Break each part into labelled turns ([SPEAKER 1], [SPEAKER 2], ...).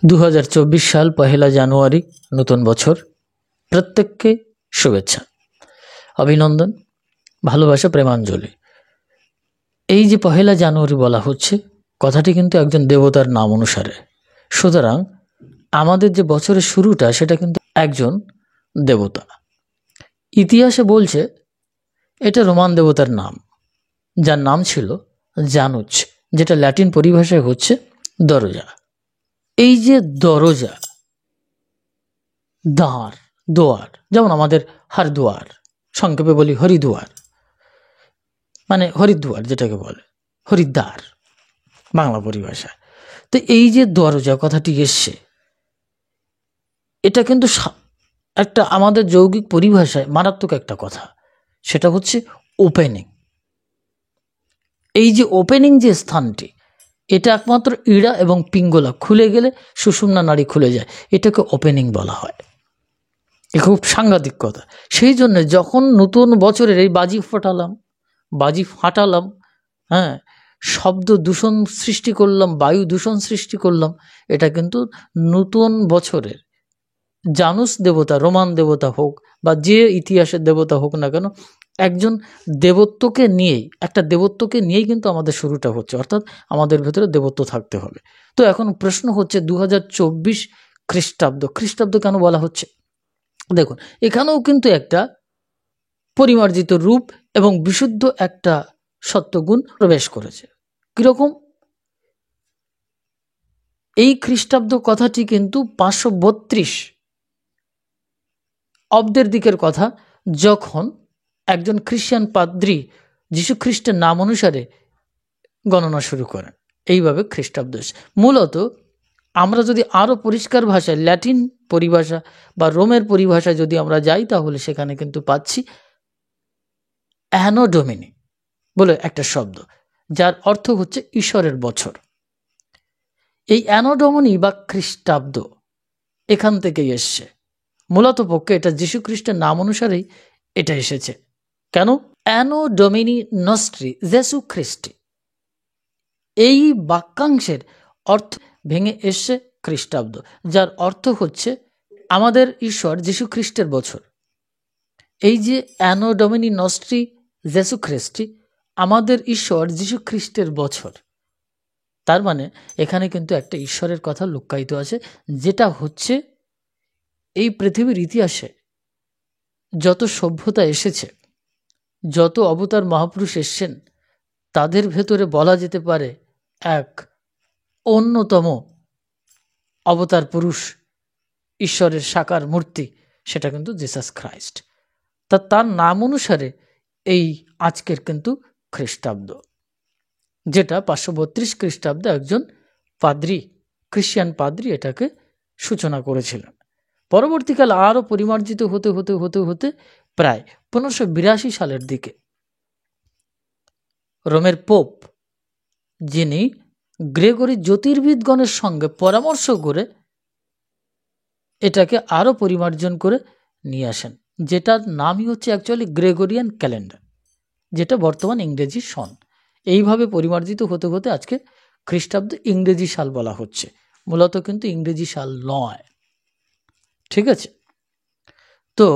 [SPEAKER 1] 2024 সাল 1 জানুয়ারি, নতুন বছর। প্রত্যেককে শুভেচ্ছা, অভিনন্দন, ভালোবাসা, প্রেমাঞ্জলি। এই যে 1 জানুয়ারি বলা হচ্ছে, কথাটি কিন্তু একজন দেবতার নাম অনুসারে। সুতরাং আমাদের যে বছরের শুরুটা সেটা কিন্তু একজন দেবতা। ইতিহাসে বলছে এটা রোমান দেবতার নাম, যার নাম ছিল জানুস, যেটা ল্যাটিন পরিভাষায় হচ্ছে দরজা। এই যে দরজা, দ্বার, দোয়ার, যেমন আমাদের হরদুয়ার, সংক্ষেপে বলি হরিদুয়ার, মানে হরিদ্বার যেটাকে বলে, হরিদ্বার বাংলা পরিভাষায়। তো এই যে দরজা কথাটি এসছে, এটা কিন্তু একটা আমাদের যৌগিক পরিভাষায় মারাত্মক একটা কথা, সেটা হচ্ছে ওপেনিং। এই যে ওপেনিং যে স্থানটি, এটা একমাত্র ইড়া এবং পিঙ্গলা খুলে গেলে সুষুম্না নাড়ি খুলে যায়, এটাকে ওপেনিং বলা হয়। এ খুব সাংঘাতিক কথা। সেই জন্য যখন নতুন বছরের এই বাজি ফাটালাম, হ্যাঁ, শব্দ দূষণ সৃষ্টি করলাম, বায়ু দূষণ সৃষ্টি করলাম, এটা কিন্তু নতুন বছরের জানুস দেবতা, রোমান দেবতা হোক বা যে ইতিহাসের দেবতা হোক না কেন, একজন দেবত্বকে নিয়েই কিন্তু আমাদের শুরুটা হচ্ছে, অর্থাৎ আমাদের ভেতরে দেবত্ব থাকতে হবে। তো এখন প্রশ্ন হচ্ছে 2024 খ্রিস্টাব্দ কেন বলা হচ্ছে? দেখুন, এখানেও কিন্তু একটা পরিমার্জিত রূপ এবং বিশুদ্ধ একটা সত্যগুণ প্রবেশ করেছে। কিরকম? এই খ্রিস্টাব্দ কথাটি কিন্তু 532 অব্দের দিকের কথা, যখন একজন খ্রিস্টান পাদ্রী যীশু খ্রিস্টের নাম অনুসারে গণনা শুরু করেন। এইভাবে খ্রিস্টাব্দ। মূলত আমরা যদি আরও পরিষ্কার ভাষায় ল্যাটিন পরিভাষা বা রোমের পরিভাষায় যদি আমরা যাই, তাহলে সেখানে কিন্তু পাচ্ছি অ্যানো ডোমিনি বলে একটা শব্দ, যার অর্থ হচ্ছে ঈশ্বরের বছর। এই অ্যানো ডোমিনি বা খ্রিস্টাব্দ এখান থেকেই এসছে। মূলত পক্ষে এটা যীশু খ্রিস্টের নাম অনুসারেই এটা এসেছে। কেন? অ্যানো ডোমিনি নস্ট্রি জেসু খ্রিস্টি, এই বাক্যাংশের অর্থ ভেঙে এসছে খ্রিস্টাব্দ, যার অর্থ হচ্ছে আমাদের ঈশ্বর যীশু খ্রিস্টের বছর। এই যে অ্যানো ডোমিনি নস্ট্রি জেসু খ্রিস্টি, আমাদের ঈশ্বর যীশু খ্রিস্টের বছর, তার মানে এখানে কিন্তু একটা ঈশ্বরের কথা লুক্কায়িত আছে, যেটা হচ্ছে এই পৃথিবীর ইতিহাসে যত সভ্যতা এসেছে, যত অবতার মহাপুরুষ এসছেন, তাদের ভেতরে বলা যেতে পারে এক অন্যতম অবতার পুরুষ, ঈশ্বরের সাকার মূর্তি, সেটা কিন্তু জিসাস খ্রাইস্ট। তার নাম অনুসারে এই আজকের কিন্তু খ্রিস্টাব্দ, যেটা 532 খ্রিস্টাব্দে একজন পাদ্রী, খ্রিস্টান পাদ্রী এটাকে সূচনা করেছিলেন। পরবর্তীকালে আরও পরিমার্জিত হতে হতে হতে হতে প্রায় 1582 সালের দিকে রোমের পোপ, যিনি গ্রেগরি জ্যোতির্বিদগণের সঙ্গে পরামর্শ করে এটাকে আরও পরিমার্জন করে নিয়ে আসেন, যেটার নামই হচ্ছে অ্যাকচুয়ালি গ্রেগরিয়ান ক্যালেন্ডার, যেটা বর্তমান ইংরেজি সন। এইভাবে পরিমার্জিত হতে হতে আজকে খ্রিস্টাব্দ ইংরেজি সাল বলা হচ্ছে, মূলত কিন্তু ইংরেজি সাল নয়। ঠিক আছে? তো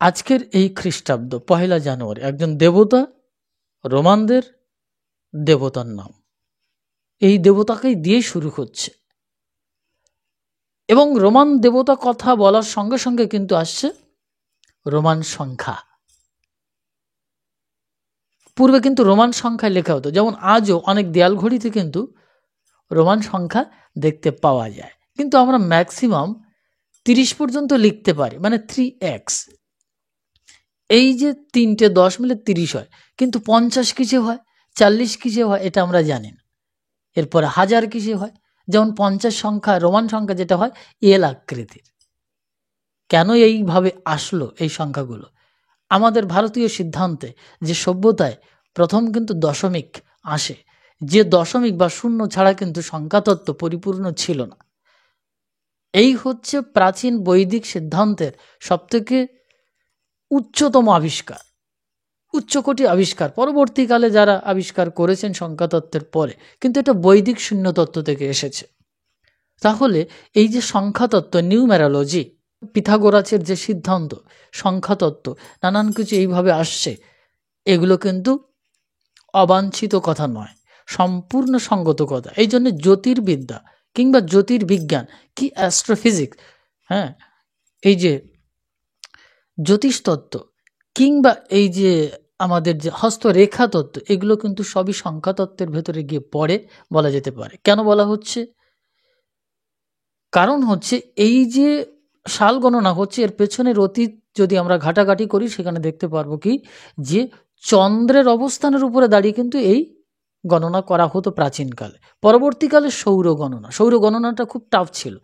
[SPEAKER 1] আজকের এই খ্রিস্টাব্দ 1 জানুয়ারি একজন দেবতা, রোমানদের দেবতার নাম, এই দেবতাকেই দিয়ে শুরু হচ্ছে। এবং রোমান দেবতা কথা বলার সঙ্গে সঙ্গে কিন্তু আসছে রোমান সংখ্যা। পূর্বে কিন্তু রোমান সংখ্যায় লেখা হতো, যেমন আজও অনেক দেয়াল ঘড়িতে কিন্তু রোমান সংখ্যা দেখতে পাওয়া যায়, কিন্তু আমরা ম্যাক্সিমাম 30 পর্যন্ত লিখতে পারি, মানে 3x। এই যে 3টে 10 মিলে 30 হয়, কিন্তু 50 কিসে হয়, 40 কিসে হয়, এটা আমরা জানি না। এরপরে 1000 কিসে হয়, যেমন 50 সংখ্যা, রোমান সংখ্যা যেটা হয় এল আকৃতির। কেন এইভাবে আসলো এই সংখ্যাগুলো? আমাদের ভারতীয় সিদ্ধান্তে যে সভ্যতায় প্রথম কিন্তু দশমিক আসে, যে দশমিক বা শূন্য ছাড়া কিন্তু সংখ্যাতত্ত্ব পরিপূর্ণ ছিল না। এই হচ্ছে প্রাচীন বৈদিক সিদ্ধান্তের সবথেকে উচ্চতম আবিষ্কার, উচ্চকোটি আবিষ্কার। পরবর্তীকালে যারা আবিষ্কার করেছেন সংখ্যাতত্ত্বের পরে, কিন্তু এটা বৈদিক শূন্যতত্ত্ব থেকে এসেছে। তাহলে এই যে সংখ্যাতত্ত্ব, নিউমেরোলজি, পিথাগোরাসের যে সিদ্ধান্ত, সংখ্যাতত্ত্ব, নানান কিছু এইভাবে আসছে, এগুলো কিন্তু অবাঞ্ছিত কথা নয়, সম্পূর্ণ সঙ্গত কথা। এই জন্য জ্যোতির্বিদ্যা কিংবা জ্যোতির্বিজ্ঞান কি অ্যাস্ট্রোফিজিক্স, হ্যাঁ, এই যে জ্যোতিষতত্ত্ব কিংবা এই যে আমাদের যে হস্তরেখা তত্ত্ব, এগুলো কিন্তু সবই সংখ্যাতত্ত্বের ভেতরে গিয়ে পড়ে বলা যেতে পারে। কেন বলা হচ্ছে? কারণ হচ্ছে এই যে সাল গণনা হচ্ছে, এর পেছনের অতীত যদি আমরা ঘাটাঘাটি করি, সেখানে দেখতে পারবো কি যে চন্দ্রের অবস্থানের উপরে দাঁড়িয়ে কিন্তু এই গণনা করা হতো প্রাচীনকালে। পরবর্তীকালে সৌর গণনা, সৌর গণনাটা খুব টাফ ছিল।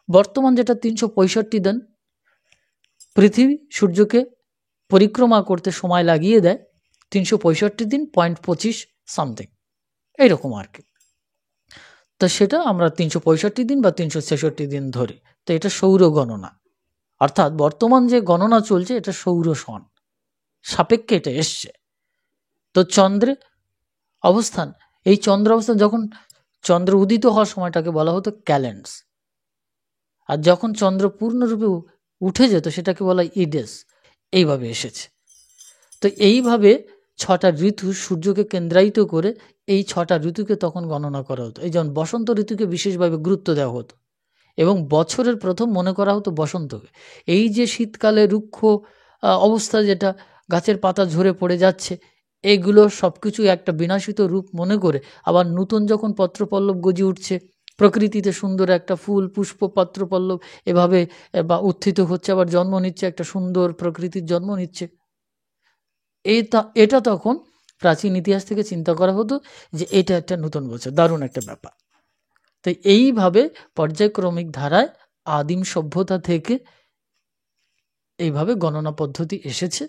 [SPEAKER 1] বর্তমান যেটা 365 দিন পৃথিবী সূর্যকে পরিক্রমা করতে সময় লাগিয়ে দেয়, 365 দিন 0.25 সামথিং এইরকম আর কি। তো সেটা আমরা 365 দিন বা 366 দিন ধরি। তো এটা সৌর গণনা, অর্থাৎ বর্তমান যে গণনা চলছে এটা সৌর সন সাপেক্ষে এটা এসছে। তো চন্দ্রে অবস্থান, এই চন্দ্র অবস্থান যখন চন্দ্র উদিত হওয়ার সময়টাকে বলা হতো ক্যালেন্ডস, আর যখন চন্দ্র পূর্ণরূপে উঠে যেত সেটাকে বলা ইডেস, এইভাবে এসেছে। তো এইভাবে 6টা ঋতু সূর্যকে কেন্দ্রায়িত করে এই 6টা ঋতুকে তখন গণনা করা হতো। এই যেমন বসন্ত ঋতুকে বিশেষভাবে গুরুত্ব দেওয়া হতো এবং বছরের প্রথম মনে করা হতো বসন্তকে। এই যে শীতকালে রুক্ষ অবস্থা, যেটা গাছের পাতা ঝরে পড়ে যাচ্ছে, এগুলো সব কিছু একটা বিনাশিত রূপ মনে করে আবার নূতন যখন পত্রপল্লব গজিয়ে উঠছে, প্রকৃতিতে সুন্দর একটা ফুল পুষ্প পত্রপল্লব এভাবে বা উত্থিত হচ্ছে, আবার জন্ম নিচ্ছে, একটা সুন্দর প্রকৃতির জন্ম নিচ্ছে, এটা তখন প্রাচীন ইতিহাস থেকে চিন্তা করা হতো যে এটা একটা নতুন বছর, দারুণ একটা ব্যাপার। তো এইভাবে পর্যায়ক্রমিক ধারায় আদিম সভ্যতা থেকে এইভাবে গণনা পদ্ধতি এসেছে।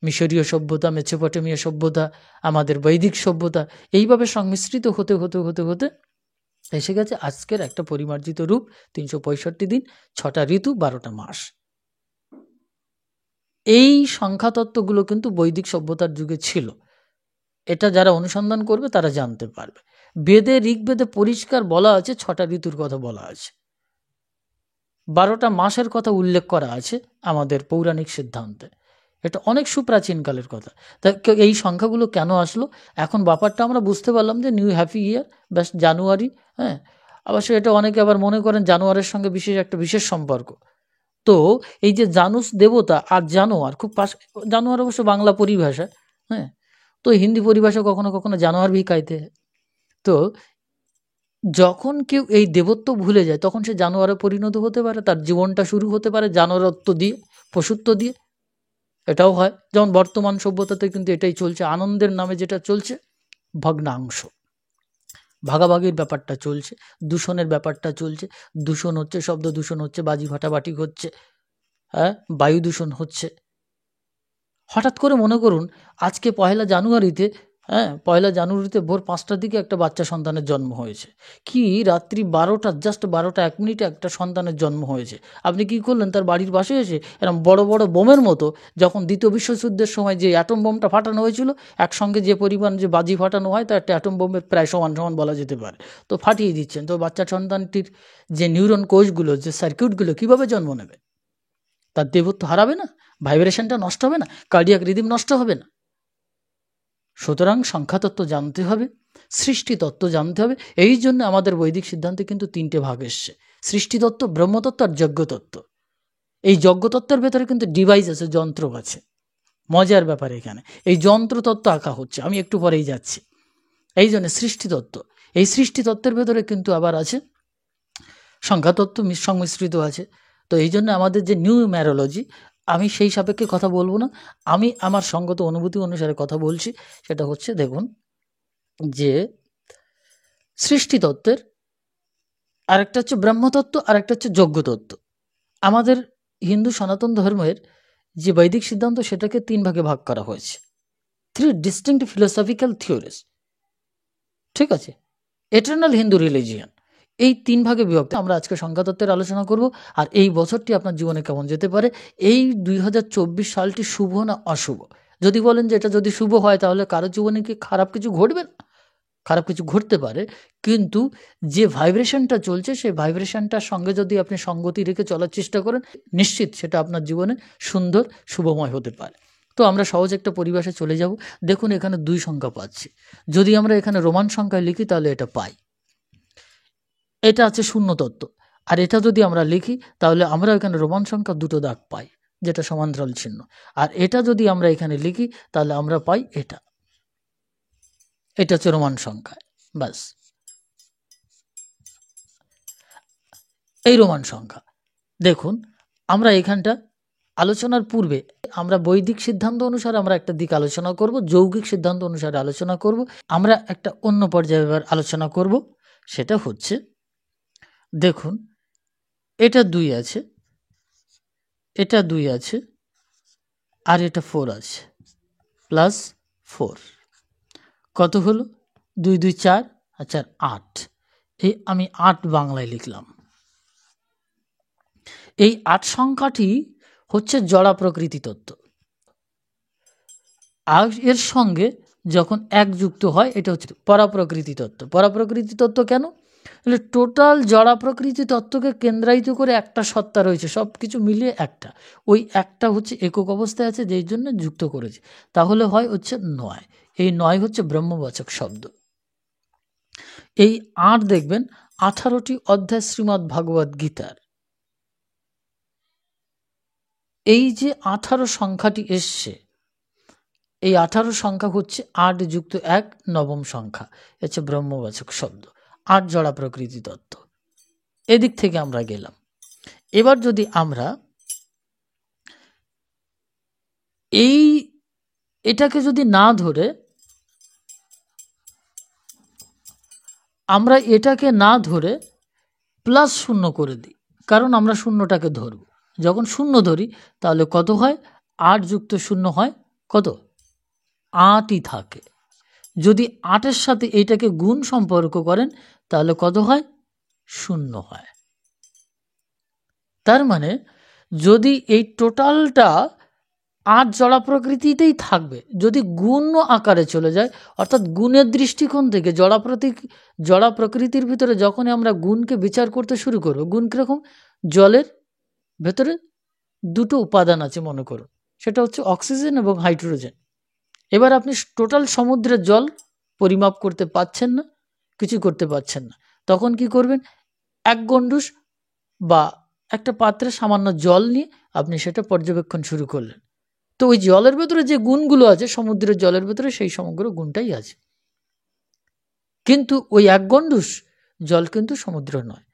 [SPEAKER 1] মিশরীয় সভ্যতা, মেসোপটেমীয় সভ্যতা, আমাদের বৈদিক সভ্যতা, এইভাবে সংমিশ্রিত হতে হতে হতে হতে এসে গেছে আজকের একটা পরিমার্জিত রূপ, 365 দিন, 6টা ঋতু, 12টা মাস। এই সংখ্যাতত্ত্বগুলো কিন্তু বৈদিক সভ্যতার যুগে ছিল। এটা যারা অনুসন্ধান করবে তারা জানতে পারবে। বেদে, ঋগ্বেদে পরিষ্কার বলা আছে, 6টা ঋতুর কথা বলা আছে, 12টা মাসের কথা উল্লেখ করা আছে আমাদের পৌরাণিক সিদ্ধান্তে। এটা অনেক সুপ্রাচীনকালের কথা। তা এই সংখ্যাগুলো কেন আসলো? এখন ব্যাপারটা আমরা বুঝতে পারলাম যে নিউ হ্যাপি ইয়ার, ব্যাস জানুয়ারি। হ্যাঁ, অবশ্য এটা অনেকে আবার মনে করেন জানুয়ারের সঙ্গে বিশেষ সম্পর্ক। তো এই যে জানুস দেবতা আর জানোয়ার খুব জানোয়ার অবশ্য বাংলা পরিভাষা, হ্যাঁ, তো হিন্দি পরিভাষা কখনো কখনো জানোয়ার ভি কাইতে। তো যখন কেউ এই দেবত্ব ভুলে যায় তখন সে জানোয়ারে পরিণত হতে পারে, তার জীবনটা শুরু হতে পারে জানোয়ারত্ব দিয়ে, পশুত্ব দিয়ে। এটাও হয়, যেমন বর্তমান সভ্যতাতে কিন্তু এটাই চলছে, আনন্দের নামে যেটা চলছে, ভগ্নাংশ, ভাগাভাগির ব্যাপারটা চলছে, দূষণের ব্যাপারটা চলছে। দূষণ হচ্ছে, শব্দ দূষণ হচ্ছে, বাজি ফাটাবাটি হচ্ছে, হ্যাঁ, বায়ু দূষণ হচ্ছে। হঠাৎ করে মনে করুন আজকে পয়লা জানুয়ারিতে, পয়লা জানুয়ারিতে ভোর 5টার দিকে একটা বাচ্চা সন্তানের জন্ম হয়েছে, কি রাত্রি 12টা, জাস্ট 12টা 1 মিনিটে একটা সন্তানের জন্ম হয়েছে। আপনি কি করলেন? তার বাড়ির পাশে এসে এরকম বড় বড় বোমের মতো, যখন দ্বিতীয় বিশ্বযুদ্ধের সময় যে অ্যাটম বোমটা ফাটানো হয়েছিল, একসঙ্গে যে পরিমাণ যে বাজি ফাটানো হয় তা একটা অ্যাটম বোমের প্রায় সমান সমান বলা যেতে পারে, তো ফাটিয়ে দিচ্ছেন। তো বাচ্চা সন্তানটির যে নিউরন কোষগুলো, যে সার্কিটগুলো কীভাবে জন্ম নেবে? তার দেবত্ব হারাবে না? ভাইব্রেশনটা নষ্ট হবে না? কার্ডিয়াক রিদিম নষ্ট হবে না? সুতরাং সংখ্যাতত্ত্ব জানতে হবে, সৃষ্টিতত্ত্ব জানতে হবে। এই জন্য আমাদের বৈদিক সিদ্ধান্তে কিন্তু 3টে ভাগ এসছে: সৃষ্টিতত্ত্ব, ব্রহ্মতত্ত্ব আর যজ্ঞতত্ত্ব। এই যজ্ঞতত্ত্বের ভেতরে কিন্তু ডিভাইস আছে, যন্ত্র আছে। মজার ব্যাপার এখানে এই যন্ত্রতত্ত্ব আঁকা হচ্ছে, আমি একটু পরেই যাচ্ছি। এই জন্য সৃষ্টিতত্ত্ব, এই সৃষ্টিতত্ত্বের ভেতরে কিন্তু আবার আছে সংখ্যাতত্ত্ব সংমিশ্রিত আছে। তো এই জন্য আমাদের যে নিউমেরোলজি, আমি সেই সাপেক্ষে কথা বলবো না, আমি আমার সঙ্গত অনুভূতি অনুসারে কথা বলছি। সেটা হচ্ছে, দেখুন যে সৃষ্টিতত্ত্বের আরেকটা হচ্ছে ব্রহ্মতত্ত্ব, আরেকটা হচ্ছে যজ্ঞতত্ত্ব। আমাদের হিন্দু সনাতন ধর্মের যে বৈদিক সিদ্ধান্ত, সেটাকে 3 ভাগে ভাগ করা হয়েছে, 3 ডিস্টিংক্ট ফিলোসফিক্যাল থিওরিজ। ঠিক আছে, এটার্নাল হিন্দু রিলিজিয়ান, এই 3 ভাগে বিভক্ত। আমরা আজকে সংখ্যাতত্ত্বের আলোচনা করব, আর এই বছরটি আপনার জীবনে কেমন যেতে পারে, এই 2024 সালটি শুভ না অশুভ। যদি বলেন যে এটা যদি শুভ হয় তাহলে কারোর জীবনে কি খারাপ কিছু ঘটবে না? খারাপ কিছু ঘটতে পারে, কিন্তু যে ভাইব্রেশনটা চলছে সেই ভাইব্রেশনটার সঙ্গে যদি আপনি সঙ্গতি রেখে চলার চেষ্টা করেন, নিশ্চিত সেটা আপনার জীবনে সুন্দর শুভময় হতে পারে। তো আমরা সহজ একটা পরিবেশে চলে যাব। দেখুন এখানে 2 সংখ্যা পাচ্ছি। যদি আমরা এখানে রোমান সংখ্যায় লিখি তাহলে এটা পাই। এটা আছে শূন্য তত্ত্ব। আর এটা যদি আমরা লিখি তাহলে আমরা এখানে রোমান সংখ্যা 2টো দাগ পাই, যেটা সমান্তরাল চিহ্ন। আর এটা যদি আমরা এখানে লিখি তাহলে আমরা পাই এটা হচ্ছে রোমান সংখ্যা। ব্যাস, এই রোমান সংখ্যা। দেখুন আমরা এখানটা আলোচনার পূর্বে আমরা বৈদিক সিদ্ধান্ত অনুসারে আমরা একটা দিক আলোচনা করব, যৌগিক সিদ্ধান্ত অনুসারে আলোচনা করব। আমরা একটা অন্য পর্যায়ে এবার আলোচনা করব, সেটা হচ্ছে দেখুন এটা 2 আছে, এটা 2 আছে, আর এটা 4 আছে, প্লাস 4 কত হলো? 2 2 4 আর 4 8। এই আমি 8 বাংলায় লিখলাম। এই 8 সংখ্যাটি হচ্ছে জড়া প্রকৃতি তত্ত্ব। আর এর সঙ্গে যখন 1 যুক্ত হয় এটা হচ্ছে পরাপ্রকৃতি তত্ত্ব। পরাপ্রকৃতি তত্ত্ব কেন? টোটাল জড়া প্রকৃতি তত্ত্বকে কেন্দ্রায়িত করে একটা সত্তা রয়েছে, সব কিছু মিলিয়ে একটা। ওই একটা হচ্ছে একক অবস্থায় আছে, যেই জন্য যুক্ত করেছে। তাহলে হয় হচ্ছে 9। এই 9 হচ্ছে ব্রহ্মবাচক শব্দ। এই 8 দেখবেন 18টি অধ্যায় শ্রীমদ্ ভাগবত গীতার। এই যে 18 সংখ্যাটি এসছে, এই 18 সংখ্যা হচ্ছে 8 যুক্ত 1 নবম সংখ্যা, হচ্ছে ব্রহ্মবাচক শব্দ। 8 জড়া প্রকৃতি তত্ত্ব। এদিক থেকে আমরা গেলাম। এবার যদি আমরা এটাকে যদি না ধরে, আমরা এটাকে না ধরে প্লাস 0 করে দিই, কারণ আমরা শূন্যটাকে ধরব। যখন 0 ধরি তাহলে কত হয়? 8 যুক্ত 0 হয় কত? 8ই থাকে। যদি 8-এর সাথে এইটাকে গুণ সম্পর্ক করেন তাহলে কত হয়? 0 হয়। তার মানে যদি এই টোটালটা 8 জড়া প্রকৃতিতেই থাকবে, যদি গুণ আকারে চলে যায়, অর্থাৎ গুণের দৃষ্টিকোণ থেকে জড়া প্রকৃতির ভিতরে যখনই আমরা গুণকে বিচার করতে শুরু করব, গুণ কীরকম? জলের ভেতরে 2টো উপাদান আছে মনে করুন, সেটা হচ্ছে অক্সিজেন এবং হাইড্রোজেন। এবার আপনি টোটাল সমুদ্রের জল পরিমাপ করতে পারছেন না, কিছু করতে পারছেন না, তখন কি করবেন? 1 গণ্ডূষ বা একটা পাত্রে সামান্য জল নিয়ে আপনি সেটা পর্যবেক্ষণ শুরু করলেন। তো ওই জলের ভেতরে যে গুণগুলো আছে, সমুদ্রের জলের ভেতরে সেই সমগ্র গুণটাই আছে। কিন্তু ওই 1 গণ্ডূষ জল কিন্তু সমুদ্র নয়।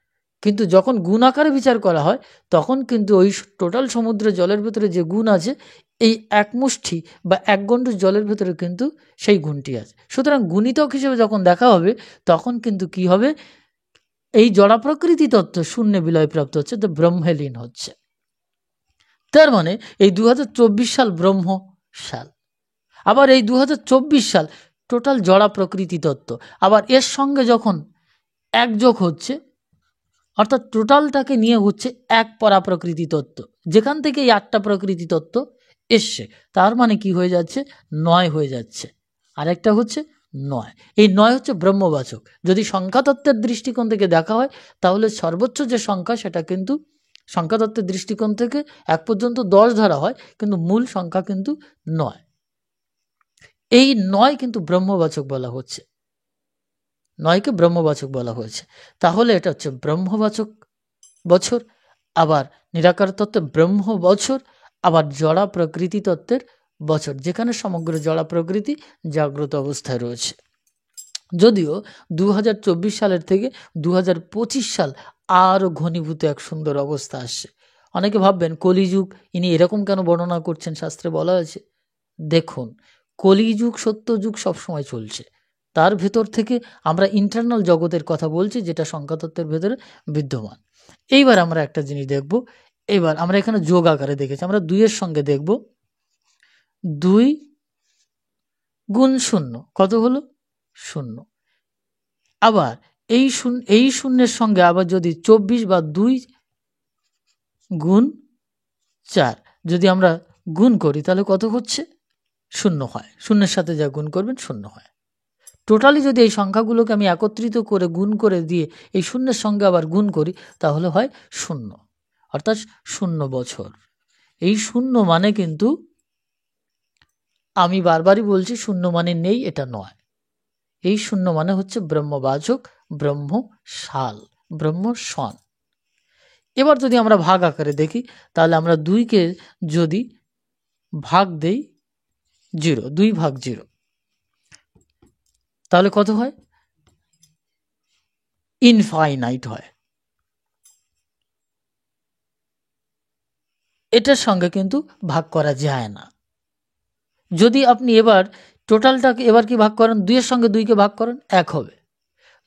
[SPEAKER 1] কিন্তু যখন গুণ আকারে বিচার করা হয় তখন কিন্তু ওই টোটাল সমুদ্রের জলের ভেতরে যে গুণ আছে, এই 1 মুষ্টি বা 1 গণ্ডূষ জলের ভেতরে কিন্তু সেই গুণটি আছে। সুতরাং গুণিতক হিসেবে যখন দেখা হবে তখন কিন্তু কি হবে? এই জড়া প্রকৃতি তত্ত্ব শূন্যে বিলয়প্রাপ্ত হচ্ছে, তো ব্রহ্মে লীন হচ্ছে। তার মানে এই 2024 সাল ব্রহ্ম সাল। আবার এই 2024 সাল টোটাল জড়া প্রকৃতি তত্ত্ব। আবার এর সঙ্গে যখন 1 যোগ হচ্ছে, অর্থাৎ টোটালটাকে নিয়ে হচ্ছে 1 পরাপ্রকৃতি তত্ত্ব, যেখান থেকে এই 8টা প্রকৃতি তত্ত্ব এসছে। তার মানে কি হয়ে যাচ্ছে? 9 হয়ে যাচ্ছে। আরেকটা হচ্ছে 9। এই 9 হচ্ছে ব্রহ্মবাচক। যদি সংখ্যাতত্ত্বের দৃষ্টিকোণ থেকে দেখা হয় তাহলে সর্বোচ্চ যে সংখ্যা সেটা কিন্তু সংখ্যাতত্ত্বের দৃষ্টিকোণ থেকে 1 পর্যন্ত 10 ধরা হয়, কিন্তু মূল সংখ্যা কিন্তু 9। এই 9 কিন্তু ব্রহ্মবাচক বলা হচ্ছে, 9কে ব্রহ্মবাচক বলা হয়েছে। তাহলে এটা হচ্ছে ব্রহ্মবাচক বছর, আবার নিরাকার তত্ত্বে ব্রহ্ম বছর, আবার জড়া প্রকৃতি তত্ত্বের বছর, যেখানে সমগ্র জড়া প্রকৃতি জাগ্রত অবস্থায় রয়েছে। যদিও 2024 সালের থেকে 2025 সাল আরও ঘনীভূত এক সুন্দর অবস্থা আসছে। অনেকে ভাববেন কলিযুগ ইনি এরকম কেন বর্ণনা করছেন? শাস্ত্রে বলা হয়েছে, দেখুন কলিযুগ সত্যযুগ সবসময় চলছে, তার ভেতর থেকে আমরা ইন্টারনাল জগতের কথা বলছি, যেটা সংখ্যাতত্ত্বের ভেতরে বিদ্যমান। এইবার আমরা একটা জিনিস দেখব। এবার আমরা এখানে যোগ আকারে দেখেছি, আমরা 2-এর সঙ্গে দেখব। 2 গুণ 0 কত হলো? 0। আবার এই শূন্যের সঙ্গে আবার যদি 24 বা 2 গুণ 4 যদি আমরা গুণ করি তাহলে কত হচ্ছে? 0 হয়। শূন্যের সাথে যা গুণ করবেন 0 হয়। টোটালি যদি এই সংখ্যাগুলোকে আমি একত্রিত করে গুণ করে দিয়ে এই শূন্যের সঙ্গে আবার গুণ করি তাহলে হয় 0, অর্থাৎ 0 বছর। এই 0 মানে কিন্তু আমি বারবারই বলছি 0 মানে নেই, এটা নয়। এই 0 মানে হচ্ছে ব্রহ্মবাচক, ব্রহ্ম সাল, ব্রহ্ম সন। এবার যদি আমরা ভাগ আকারে দেখি তাহলে আমরা 2কে যদি ভাগ দেই 0, 2 ভাগ 0, তাহলে কত হয়? ইনফাইনাইট হয়। এটার সঙ্গে কিন্তু ভাগ করা যায় না। যদি আপনি এবার টোটালটাকে এবার কি ভাগ করেন, 2 এর সঙ্গে 2কে ভাগ করেন, 1 হবে।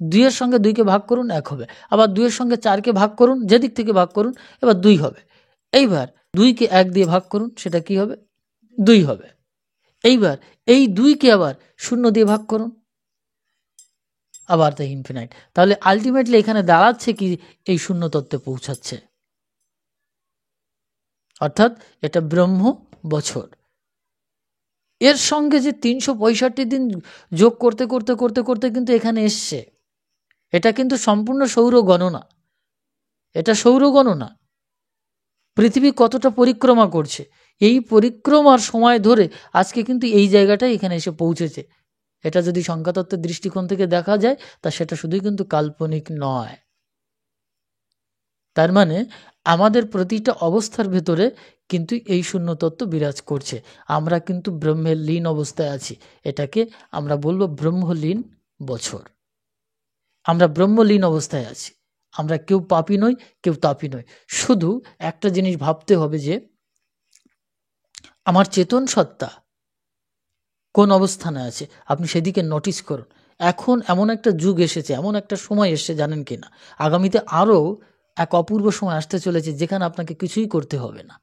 [SPEAKER 1] 2 এর সঙ্গে 2কে ভাগ করুন, 1 হবে। আবার 2 এর সঙ্গে 4কে ভাগ করুন, যেদিক থেকে ভাগ করুন, এবার 2 হবে। এইবার 2কে 1 দিয়ে ভাগ করুন, সেটা কি হবে? 2 হবে। এইবার এই 2কে আবার 0 দিয়ে ভাগ করুন, আবার তাই ইনফিনাইট। তাহলে আলটিমেটলি এখানে দাঁড়াচ্ছে কি, এই শূন্য তত্ত্বে পৌঁছাচ্ছে। অর্থাৎ এটা ব্রহ্ম বছর। এর সঙ্গে যে 365 দিন যোগ করতে করতে করতে করতে কিন্তু এখানে এসছে। এটা কিন্তু সম্পূর্ণ সৌর গণনা। এটা সৌর গণনা। পৃথিবী কতটা পরিক্রমা করছে, এই পরিক্রমার সময় ধরে আজকে কিন্তু এই জায়গাটায় এখানে এসে পৌঁছেছে। এটা যদি সংখ্যাতত্ত্বের দৃষ্টিকোণ থেকে দেখা যায় তা সেটা শুধুই কিন্তু কাল্পনিক নয়। তার মানে আমাদের প্রতিটা অবস্থার ভেতরে কিন্তু এই শূন্য তত্ত্ব বিরাজ করছে। আমরা কিন্তু ব্রহ্মের লীন অবস্থায় আছি। এটাকে আমরা বলবো ব্রহ্মলীন বছর। আমরা ব্রহ্মলীন অবস্থায় আছি। আমরা কেউ পাপী নই, কেউ তাপী নই। শুধু একটা জিনিস ভাবতে হবে যে আমার চেতন সত্তা কোন অবস্থানে আছে, আপনি সেদিকে নোটিস করুন। এখন এমন একটা যুগ এসেছে, এমন একটা সময় এসেছে, জানেন কি না, আগামীতে আরও এক অপূর্ব সময় আসতে চলেছে যেখানে আপনাকে কিছুই করতে হবে না।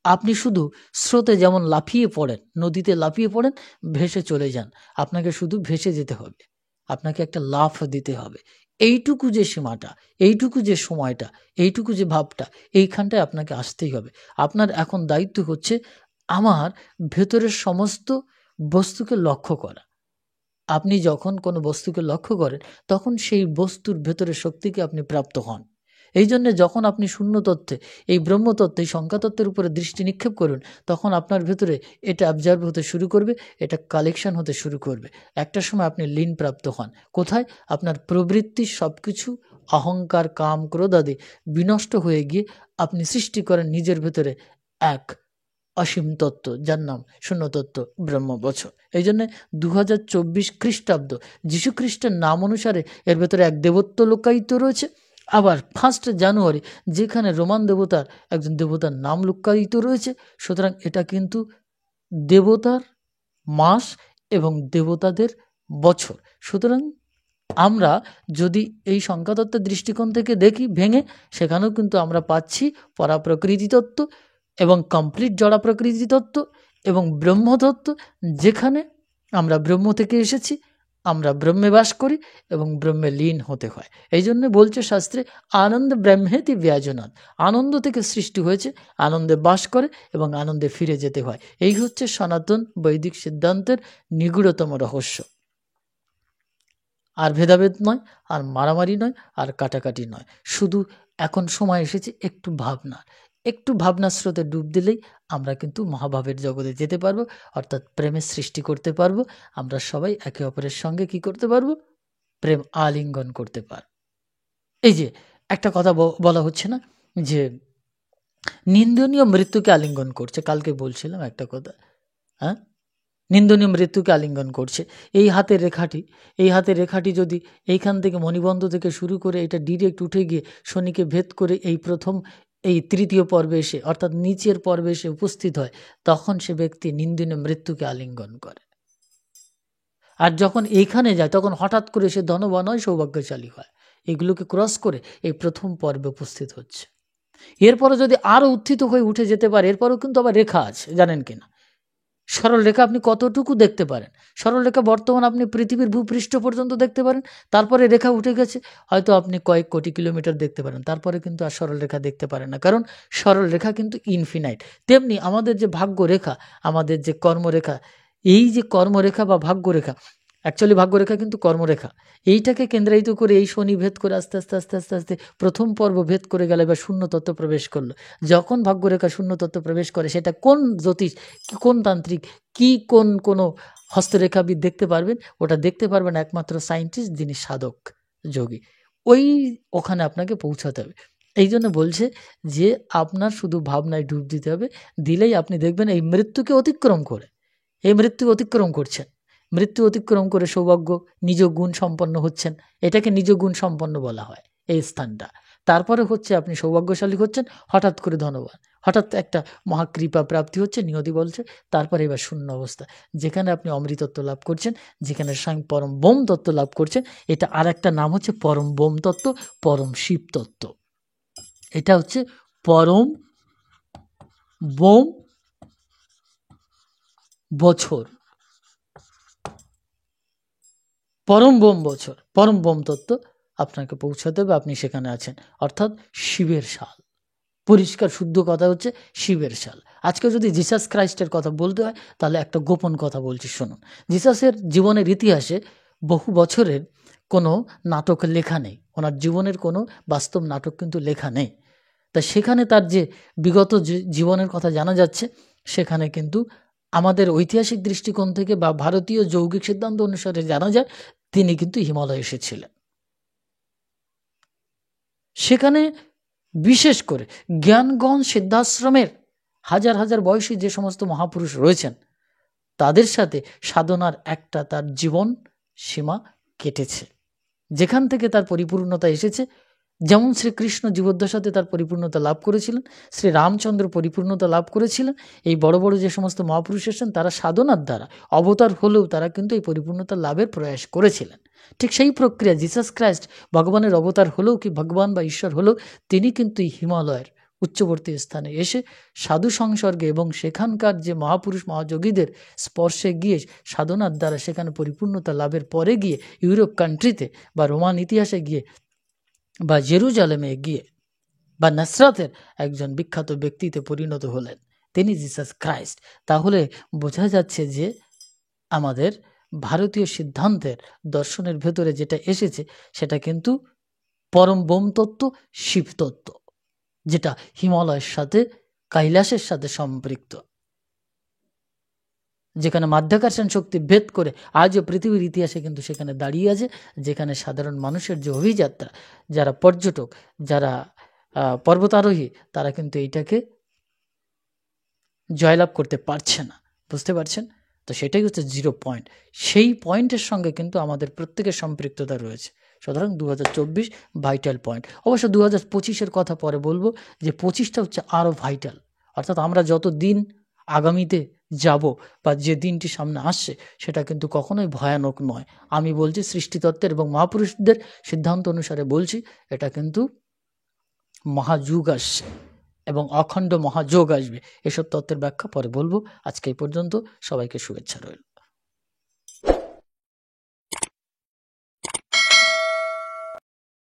[SPEAKER 1] আপনি শুধু স্রোতে যেমন লাফিয়ে পড়েন, নদীতে লাফিয়ে পড়েন, ভেসে চলে যান। আপনাকে শুধু ভেসে যেতে হবে, আপনাকে একটা লাফ দিতে হবে। এইটুকু যে সীমাটা, এইটুকু যে সময়টা, এইটুকু যে ভাবটা, এইখানটায় আপনাকে আসতেই হবে। আপনার এখন দায়িত্ব হচ্ছে আমার ভেতরের সমস্ত বস্তুকে লক্ষ্য করা। আপনি যখন কোনো বস্তুকে লক্ষ্য করেন তখন সেই বস্তুর ভেতরের শক্তিকে আপনি প্রাপ্ত হন। এই জন্যে যখন আপনি শূন্য তত্ত্বে, এই ব্রহ্মতত্ত্বে, এই সংখ্যাতত্ত্বের উপরে দৃষ্টি নিক্ষেপ করুন, তখন আপনার ভেতরে এটা অবজার্ভ হতে শুরু করবে, এটা কালেকশন হতে শুরু করবে। একটা সময় আপনি লীন প্রাপ্ত হন। কোথায়? আপনার প্রবৃত্তির সব কিছু, অহংকার, কাম, ক্রোধ আদি বিনষ্ট হয়ে গিয়ে আপনি সৃষ্টি করেন নিজের ভেতরে এক অসীম তত্ত্ব, যার নাম শূন্য তত্ত্ব, ব্রহ্ম বছর। এই জন্যে 2024 খ্রিস্টাব্দ, যীশু খ্রিস্টের নাম অনুসারে এর ভেতরে এক দেবত্ব লুকায়িত রয়েছে। আবার 1 জানুয়ারি যেখানে রোমান দেবতার একজন দেবতার নাম লুকায়িত রয়েছে। সুতরাং এটা কিন্তু দেবতার মাস এবং দেবতাদের বছর। সুতরাং আমরা যদি এই সংখ্যাতত্ত্বের দৃষ্টিকোণ থেকে দেখি ভেঙে, সেখানেও কিন্তু আমরা পাচ্ছি পরাপ্রকৃতি তত্ত্ব এবং কমপ্লিট জড়া প্রকৃতি তত্ত্ব এবং ব্রহ্মতত্ত্ব, যেখানে আমরা ব্রহ্ম থেকে এসেছি, আমরা ব্রহ্মে বাস করি এবং ব্রহ্মে লীন হতে হয়। এই জন্য বলছে শাস্ত্রে, আনন্দ ব্রহ্মেতি ব্যাজনাৎ। আনন্দ থেকে সৃষ্টি হয়েছে, আনন্দে বাস করে এবং আনন্দে ফিরে যেতে হয়। এই হচ্ছে সনাতন বৈদিক সিদ্ধান্তের নিগূঢ়তম রহস্য। আর ভেদাভেদ নয়, আর মারামারি নয়, আর কাটাকাটি নয়। শুধু এখন সময় এসেছে একটু ভাবনার। একটু ভাবনার স্রোতে ডুব দিলেই আমরা কিন্তু মহাভাবের জগতে যেতে পারবো, অর্থাৎ প্রেমের সৃষ্টি করতে পারবো। আমরা সবাই একে অপরের সঙ্গে কি করতে পারবো? প্রেম আলিঙ্গন করতে পারবো। এই যে একটা কথা বলা হচ্ছে না যে নিন্দনীয় মৃত্যুকে আলিঙ্গন করছে, কালকে বলছিলাম একটা কথা, হ্যাঁ, নিন্দনীয় মৃত্যুকে আলিঙ্গন করছে। এই হাতের রেখাটি যদি এইখান থেকে মণিবন্ধ থেকে শুরু করে এটা ডিরেক্ট উঠে গিয়ে শনিকে ভেদ করে এই প্রথম এই তৃতীয় পর্বে এসে, অর্থাৎ নিচের পর্বে এসে উপস্থিত হয়, তখন সে ব্যক্তি নিন্দনীয় মৃত্যুকে আলিঙ্গন করে। আর যখন এইখানে যায় তখন হঠাৎ করে সে ধনবান হয়, সৌভাগ্যশালী হয়। এগুলোকে ক্রস করে এই প্রথম পর্বে উপস্থিত হচ্ছে। এরপরে যদি আরও উত্থিত হয়ে উঠে যেতে পারে, এরপরেও কিন্তু আবার রেখা আছে, জানেন কিনা? সরল রেখা আপনি কতটুকু দেখতে পারেন? সরল রেখা বর্তমান আপনি পৃথিবীর ভূপৃষ্ঠ পর্যন্ত দেখতে পারেন। তারপরে রেখা উঠে গেছে, হয়তো আপনি কয়েক কোটি কিলোমিটার দেখতে পারেন, তারপরে কিন্তু আর সরল রেখা দেখতে পারেন না, কারণ সরল রেখা কিন্তু ইনফিনাইট। তেমনি আমাদের যে ভাগ্য রেখা, আমাদের যে কর্মরেখা, এই যে কর্মরেখা বা ভাগ্যরেখা, অ্যাকচুয়ালি ভাগ্যরেখা কিন্তু কর্মরেখা। এইটাকে কেন্দ্রায়িত করে এই শনি ভেদ করে আস্তে আস্তে আস্তে আস্তে আস্তে প্রথম পর্ব ভেদ করে গেলে এবার শূন্য তত্ত্ব প্রবেশ করলো। যখন ভাগ্যরেখা শূন্য তত্ত্ব প্রবেশ করে, সেটা কোন জ্যোতিষ, কোন তান্ত্রিক, কি কোনো হস্তরেখাবিদ দেখতে পারবেন? ওটা দেখতে পারবেন একমাত্র সায়েন্টিস্ট, যিনি সাধক যোগী। ওখানে আপনাকে পৌঁছাতে হবে। এই জন্য বলছে যে আপনার শুধু ভাবনায় ডুব দিতে হবে, দিলেই আপনি দেখবেন এই মৃত্যুকে অতিক্রম করে, মৃত্যু অতিক্রম করে সৌভাগ্য নিজ গুণ সম্পন্ন হচ্ছেন। এটাকে নিজ গুণ সম্পন্ন বলা হয় এই স্থানটা। তারপরে হচ্ছে আপনি সৌভাগ্যশালী হচ্ছেন, হঠাৎ করে ধনবান, হঠাৎ একটা মহাকৃপা প্রাপ্তি হচ্ছে, নিয়তি বলছে। তারপরে এবার শূন্য অবস্থা, যেখানে আপনি অমৃতত্ব লাভ করছেন, যেখানে স্বয়ং পরম বোম তত্ত্ব লাভ করছেন। এটা আর একটা নাম হচ্ছে পরম বোম তত্ত্ব, পরম শিব তত্ত্ব। এটা হচ্ছে পরম বোম বছর, পরম বোম তত্ত্ব আপনাকে পৌঁছাতে হবে। আপনি সেখানে আছেন, অর্থাৎ শিবের শাল। পরিষ্কার শুদ্ধ কথা হচ্ছে শিবের শাল। আজকে যদি জিসাস ক্রাইস্টের কথা বলতে হয়, তাহলে একটা গোপন কথা বলছি, শুনুন। জিসাসের জীবনের ইতিহাসে বহু বছরের কোনো নাটক লেখা নেই, ওনার জীবনের কোনো বাস্তব নাটক কিন্তু লেখা নেই। তা সেখানে তার যে বিগত জীবনের কথা জানা যাচ্ছে, সেখানে কিন্তু আমাদের ঐতিহাসিক দৃষ্টিকোণ থেকে বা ভারতীয় যৌগিক সিদ্ধান্ত অনুসারে জানা যায় তিনি কিন্তু হিমালয়ে এসেছিলেন। সেখানে বিশেষ করে জ্ঞানগণ সিদ্ধাশ্রমের হাজার হাজার বয়সী যে সমস্ত মহাপুরুষ রয়েছেন, তাদের সাথে সাধনার একটা তার জীবন সীমা কেটেছে, যেখান থেকে তার পরিপূর্ণতা এসেছে। যেমন শ্রীকৃষ্ণ জীবদ্দশাতে তার পরিপূর্ণতা লাভ করেছিলেন, শ্রী রামচন্দ্র পরিপূর্ণতা লাভ করেছিলেন। এই বড় বড় যে সমস্ত মহাপুরুষ এসেছেন, তারা সাধনার দ্বারা অবতার হলেও তারা কিন্তু এই পরিপূর্ণতা লাভের প্রয়াস করেছিলেন। ঠিক সেই প্রক্রিয়া জিসাস ক্রাইস্ট ভগবানের অবতার হলেও, কি ভগবান বা ঈশ্বর হলেও, তিনি কিন্তু এই হিমালয়ের উচ্চবর্তী স্থানে এসে সাধু সংসর্গে এবং সেখানকার যে মহাপুরুষ মহাযোগীদের স্পর্শে গিয়ে সাধনার দ্বারা সেখানে পরিপূর্ণতা লাভের পরে গিয়ে ইউরোপ কান্ট্রিতে বা রোমান ইতিহাসে গিয়ে বা জেরুজালেমে গিয়ে বা নাসরাতের একজন বিখ্যাত ব্যক্তিতে পরিণত হলেন, তিনি জিসাস ক্রাইস্ট। তাহলে বোঝা যাচ্ছে যে আমাদের ভারতীয় সিদ্ধান্তের দর্শনের ভেতরে যেটা এসেছে, সেটা কিন্তু পরম বোম তত্ত্ব, শিব তত্ত্ব, যেটা হিমালয়ের সাথে কৈলাসের সাথে সম্পৃক্ত, যেখানে মাধ্যাকর্ষণ শক্তি ভেদ করে আজও পৃথিবীর ইতিহাসে কিন্তু সেখানে দাঁড়িয়ে আছে। যেখানে সাধারণ মানুষের যে অভিযাত্রা, যারা পর্যটক, যারা পর্বতারোহী, তারা কিন্তু এইটাকে জয়লাভ করতে পারছে না। বুঝতে পারছেন তো? সেটাই হচ্ছে 0 পয়েন্ট। সেই পয়েন্টের সঙ্গে কিন্তু আমাদের প্রত্যেকের সম্পৃক্ততা রয়েছে। সুতরাং 2024 ভাইটাল পয়েন্ট। অবশ্য 2025-এর কথা পরে বলবো, যে 25টা হচ্ছে আরও ভাইটাল। অর্থাৎ আমরা যত দিন আগামীতে যাব বা যে দিনটি সামনে আসছে, সেটা কিন্তু কখনোই ভয়ানক নয়। আমি বলছি সৃষ্টিতত্ত্বের এবং মহাপুরুষদের সিদ্ধান্ত অনুসারে বলছি, এটা কিন্তু মহাযুগ আসছে এবং অখণ্ড মহাযোগ আসবে। এসব তত্ত্বের ব্যাখ্যা পরে বলবো। আজকে এই পর্যন্ত, সবাইকে শুভেচ্ছা রইল।